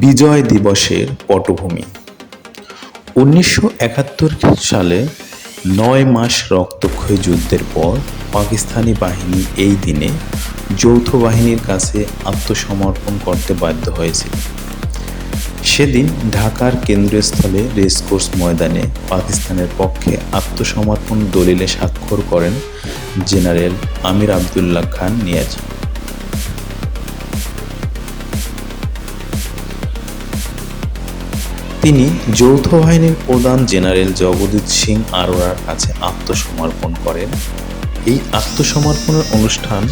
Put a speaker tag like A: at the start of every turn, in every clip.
A: বিজয় দিবসের পটভূমি। 1971 সালে 9 মাস রক্তক্ষয়ী যুদ্ধের পর পাকিস্তানি বাহিনী এই দিনে যৌথ বাহিনীর কাছে আত্মসমর্পণ করতে বাধ্য হয়েছিল। সেদিন ঢাকার কেন্দ্রস্থলে রেসকোর্স ময়দানে পাকিস্তানের পক্ষে আত্মসমর্পণ দলিলে স্বাক্ষর করেন জেনারেল আমির আবদুল্লাহ খান নিয়াজি। তিনি যৌথ বাহিনীর প্রধান জেনারেল জগজিৎ সিং আরোরার কাছে আত্মসমর্পণ করেন। এই আত্মসমর্পণের অনুষ্ঠান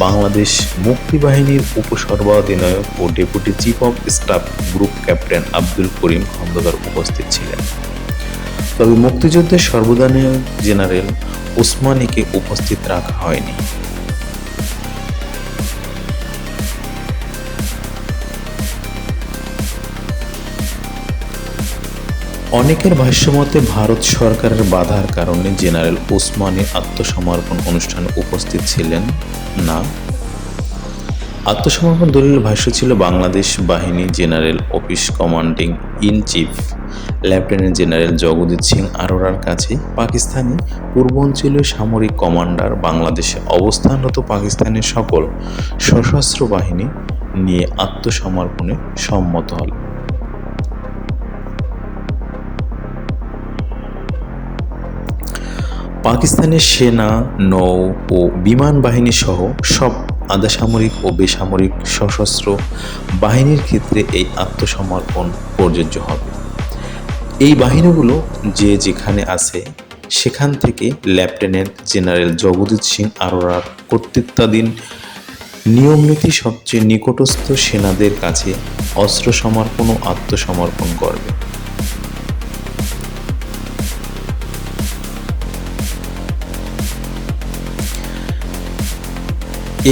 A: বাংলাদেশ মুক্তিবাহিনীর উপসর্বাধিনায়ক ও deputy chief of staff group captain Abdul Karim Khandakar উপস্থিত ছিলেন। তবে মুক্তিযুদ্ধের সর্বাধিনায়ক জেনারেল ওসমানীকে উপস্থিত রাখা হয়নি। অনেকের ভাষ্যমতে ভারত সরকারের বাধার কারণে জেনারেল ওসমানী আত্মসমর্পণ অনুষ্ঠানে উপস্থিত ছিলেন না। আত্মসমর্পণ দলিলের ভাষ্য ছিল বাংলাদেশ বাহিনী general office commanding in chief lieutenant general Jagjit Singh আরোরার কাছে পাকিস্তানি পূর্বাঞ্চলীয় সামরিক কমান্ডার বাংলাদেশে অবস্থানরত পাকিস্তানের সকল সশস্ত্র বাহিনী নিয়ে আত্মসমর্পণে সম্মত হল। পাকিস্তানের সেনা, নৌ ও বিমান বাহিনী সহ সব আধাসামরিক ও বেসামরিক সশস্ত্র বাহিনীর ক্ষেত্রে এই আত্মসমর্পণ প্রযোজ্য হবে। এই বাহিনীগুলো যে যেখানে আছে সেখান থেকে লেফটেন্যান্ট জেনারেল জগজিৎ সিং আরোরার কর্তৃত্বাধীন নিয়মনীতি সবচেয়ে নিকটস্থ সেনাদের কাছে অস্ত্র সমর্পণ ও আত্মসমর্পণ করবে।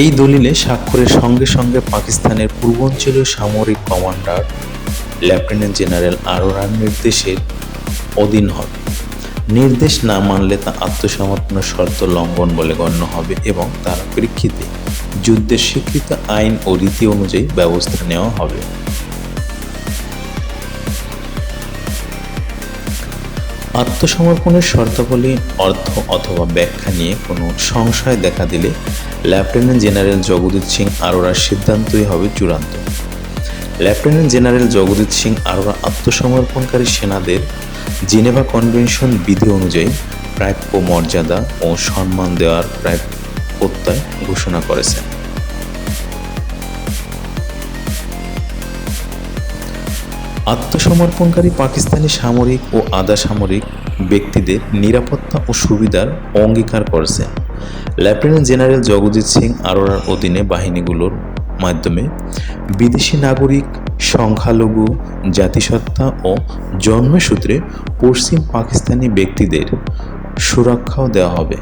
A: এই দলিলে স্বাক্ষরের সঙ্গে সঙ্গে পাকিস্তানের পূর্বাঞ্চলীয় সামরিক কমান্ডার লেফটেন্যান্ট জেনারেল আরোরার নির্দেশের অধীন হবে। নির্দেশ না মানলে তা আত্মসমর্পণের শর্ত লঙ্ঘন বলে গণ্য হবে এবং তার প্রেক্ষিতে যুদ্ধের স্বীকৃত আইন ও রীতি অনুযায়ী ব্যবস্থা নেওয়া হবে। আত্মসমর্পণের শর্তাবলী, অর্থ অথবা ব্যাখ্যা নিয়ে কোনো সংশয় দেখা দিলে লেফটেন্যান্ট জেনারেল জগজিৎ সিং আরোরার সিদ্ধান্তই হবে চূড়ান্ত। লেফটেন্যান্ট জেনারেল জগজিৎ সিং আরোরা আত্মসমর্পণকারী সেনাদের জেনেভা কনভেনশন বিধি অনুযায়ী প্রাপ্য মর্যাদা ও সম্মান দেওয়ার প্রত্যয় ঘোষণা করেছেন। আত্মসমর্পণকারী পাকিস্তানি সামরিক ও আধা সামরিক ব্যক্তিদের নিরাপত্তা ও সুবিধার অঙ্গীকার করেছেন। লেফটেন্যান্ট জেনারেল জগজিৎ সিং আরোরার অধীনে বাহিনীগুলোর মাধ্যমে বিদেশি নাগরিক, সংখ্যালঘু, জাতিসত্তা ও জন্মসূত্রে পশ্চিম পাকিস্তানি ব্যক্তিদের সুরক্ষাও দেওয়া হবে।